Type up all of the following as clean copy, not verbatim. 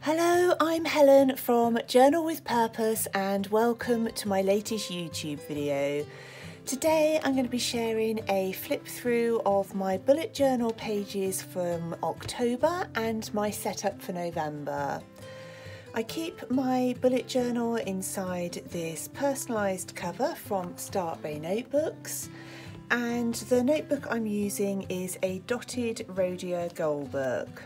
Hello, I'm Helen from Journal with Purpose and welcome to my latest YouTube video. Today I'm going to be sharing a flip through of my bullet journal pages from October and my setup for November. I keep my bullet journal inside this personalised cover from Start Bay Notebooks, and the notebook I'm using is a dotted Rhodia Gold book.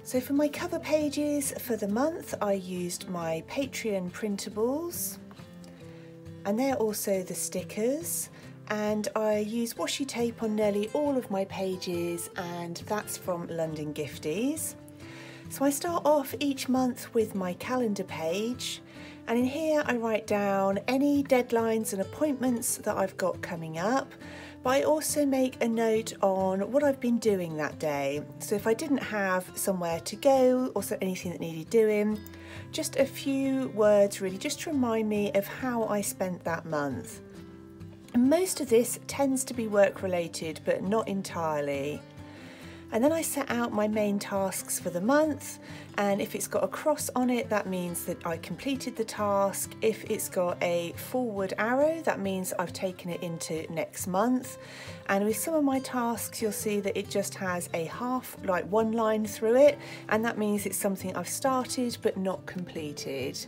So for my cover pages for the month, I used my Patreon printables, and they're also the stickers, and I use washi tape on nearly all of my pages, and that's from London Gifties. So I start off each month with my calendar page, and in here I write down any deadlines and appointments that I've got coming up, but I also make a note on what I've been doing that day. So if I didn't have somewhere to go or anything that needed doing, just a few words really just to remind me of how I spent that month. And most of this tends to be work related, but not entirely. And then I set out my main tasks for the month, and if it's got a cross on it, that means that I completed the task. If it's got a forward arrow, that means I've taken it into next month. And with some of my tasks, you'll see that it just has a half, like one line through it, and that means it's something I've started but not completed.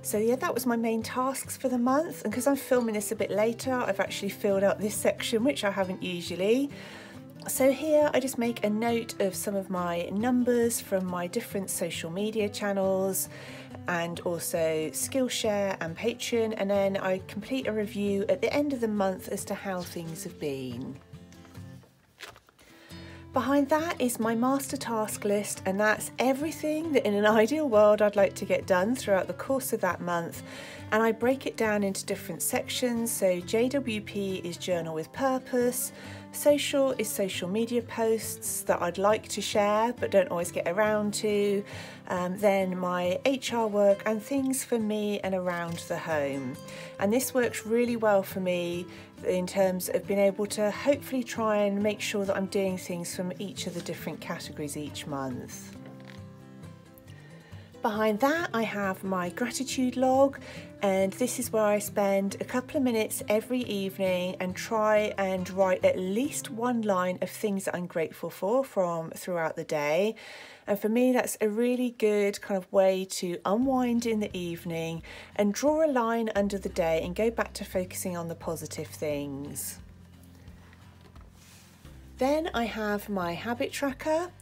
So yeah, that was my main tasks for the month, and because I'm filming this a bit later, I've actually filled out this section, which I haven't usually. So here I just make a note of some of my numbers from my different social media channels and also Skillshare and Patreon, and then I complete a review at the end of the month as to how things have been. Behind that is my master task list, and that's everything that in an ideal world I'd like to get done throughout the course of that month, and I break it down into different sections. So JWP is Journal with Purpose, social is social media posts that I'd like to share but don't always get around to, then my HR work and things for me and around the home. And this works really well for me in terms of being able to hopefully try and make sure that I'm doing things from each of the different categories each month. Behind that I have my gratitude log, and this is where I spend a couple of minutes every evening and try and write at least one line of things that I'm grateful for from throughout the day. And for me, that's a really good kind of way to unwind in the evening and draw a line under the day and go back to focusing on the positive things. Then I have my habit tracker,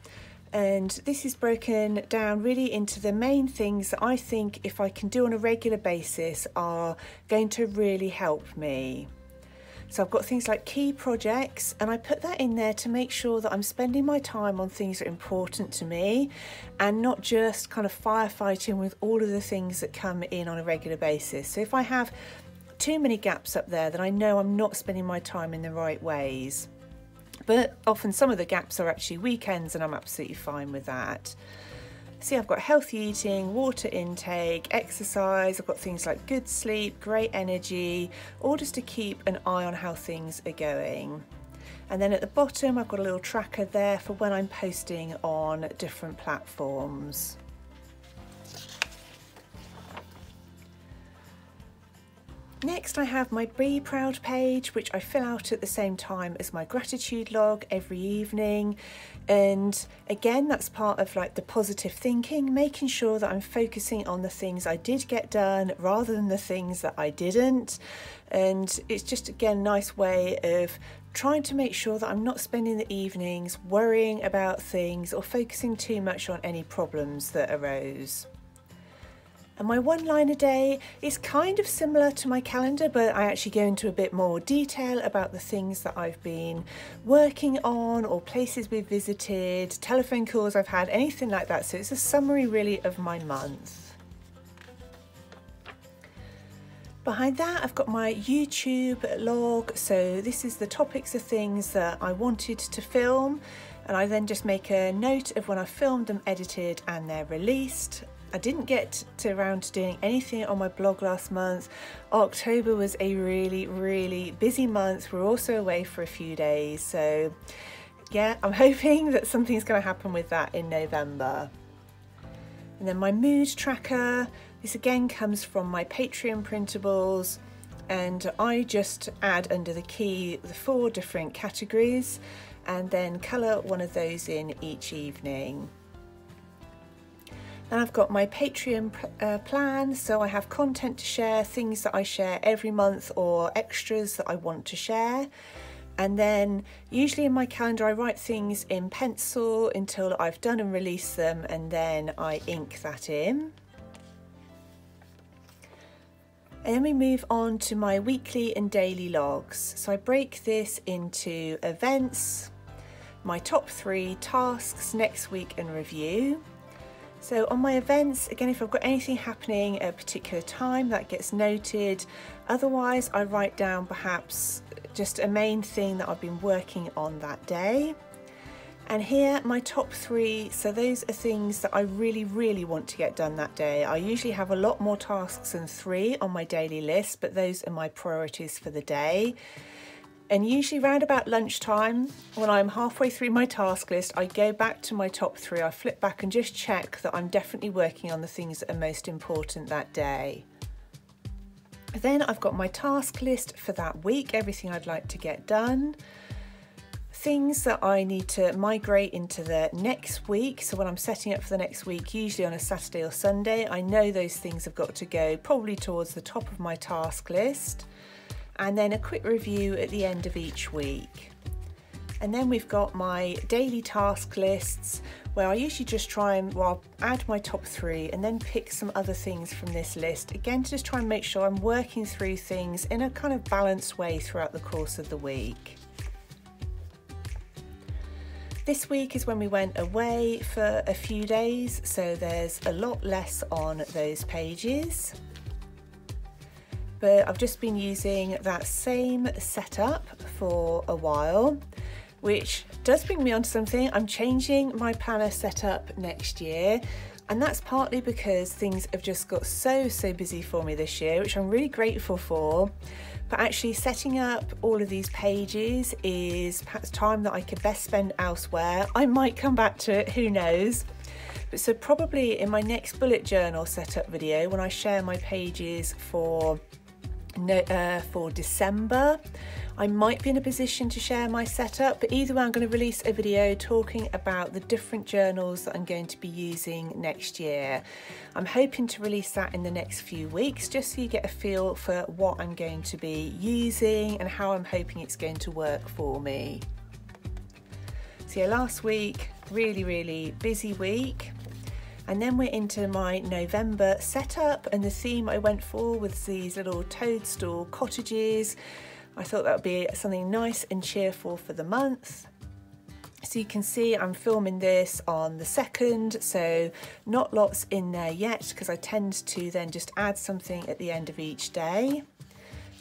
and this is broken down really into the main things that I think if I can do on a regular basis are going to really help me. So I've got things like key projects, and I put that in there to make sure that I'm spending my time on things that are important to me and not just kind of firefighting with all of the things that come in on a regular basis. So if I have too many gaps up there, then I know I'm not spending my time in the right ways. But often some of the gaps are actually weekends, and I'm absolutely fine with that. See, I've got healthy eating, water intake, exercise, I've got things like good sleep, great energy, all just to keep an eye on how things are going. And then at the bottom I've got a little tracker there for when I'm posting on different platforms. Next I have my Be Proud page, which I fill out at the same time as my gratitude log every evening. And again, that's part of like the positive thinking, making sure that I'm focusing on the things I did get done rather than the things that I didn't. And it's just again a nice way of trying to make sure that I'm not spending the evenings worrying about things or focusing too much on any problems that arose. And my one line a day is kind of similar to my calendar, but I actually go into a bit more detail about the things that I've been working on or places we've visited, telephone calls I've had, anything like that. So it's a summary really of my month. Behind that I've got my YouTube log. So this is the topics of things that I wanted to film, and I then just make a note of when I've filmed them, edited, and they're released. I didn't get around to doing anything on my blog last month. October was a really busy month. We're also away for a few days, so yeah, I'm hoping that something's going to happen with that in November. And then my mood tracker, this again comes from my Patreon printables, and I just add under the key the 4 different categories and then colour one of those in each evening. Then I've got my Patreon plan, so I have content to share, things that I share every month or extras that I want to share. And then usually in my calendar I write things in pencil until I've done and released them, and then I ink that in. And then we move on to my weekly and daily logs. So I break this into events, my top 3 tasks next week and review. So on my events, again, if I've got anything happening at a particular time, that gets noted. Otherwise, I write down perhaps just a main thing that I've been working on that day. And here, my top 3, so those are things that I really want to get done that day. I usually have a lot more tasks than 3 on my daily list, but those are my priorities for the day. And usually round about lunchtime, when I'm halfway through my task list, I go back to my top 3, I flip back and just check that I'm definitely working on the things that are most important that day. Then I've got my task list for that week, everything I'd like to get done. Things that I need to migrate into the next week. So when I'm setting up for the next week, usually on a Saturday or Sunday, I know those things have got to go probably towards the top of my task list. And then a quick review at the end of each week. And then we've got my daily task lists, where I usually just try and add my top 3 and then pick some other things from this list, again to just try and make sure I'm working through things in a kind of balanced way throughout the course of the week. This week is when we went away for a few days, so there's a lot less on those pages. But I've just been using that same setup for a while, which does bring me on to something. I'm changing my planner setup next year, and that's partly because things have just got so busy for me this year, which I'm really grateful for. But actually setting up all of these pages is perhaps time that I could best spend elsewhere. I might come back to it, who knows. But so probably in my next bullet journal setup video, when I share my pages for December, I might be in a position to share my setup, but either way I'm going to release a video talking about the different journals that I'm going to be using next year. I'm hoping to release that in the next few weeks, just so you get a feel for what I'm going to be using and how I'm hoping it's going to work for me. So yeah, last week, really busy week. And then we're into my November setup, and the theme I went for was these little toadstool cottages. I thought that would be something nice and cheerful for the month. So you can see I'm filming this on the 2nd, so not lots in there yet, because I tend to then just add something at the end of each day.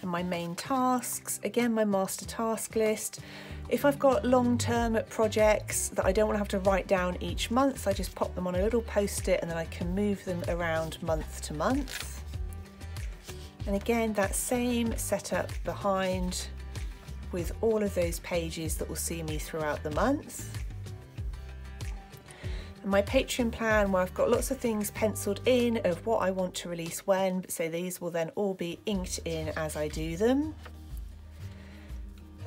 And my main tasks, again, my master task list. If I've got long-term projects that I don't want to have to write down each month, I just pop them on a little post-it and then I can move them around month to month. And again, that same setup behind with all of those pages that will see me throughout the month. And my Patreon plan, where I've got lots of things penciled in of what I want to release when, so these will then all be inked in as I do them.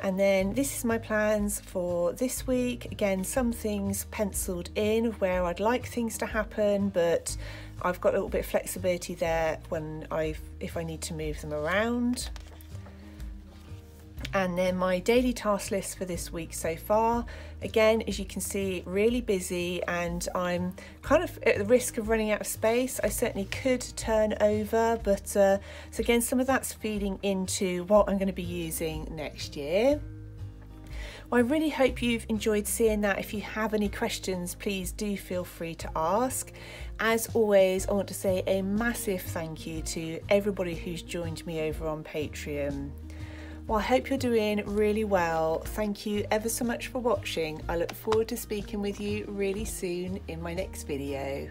And then this is my plans for this week. Again, some things penciled in of where I'd like things to happen, but I've got a little bit of flexibility there if I need to move them around. And then my daily task list for this week so far, again, as you can see, really busy, and I'm kind of at the risk of running out of space. I certainly could turn over, but so again, some of that's feeding into what I'm going to be using next year. Well, I really hope you've enjoyed seeing that. If you have any questions, please do feel free to ask. As always, I want to say a massive thank you to everybody who's joined me over on Patreon. Well, I hope you're doing really well. Thank you ever so much for watching. I look forward to speaking with you really soon in my next video.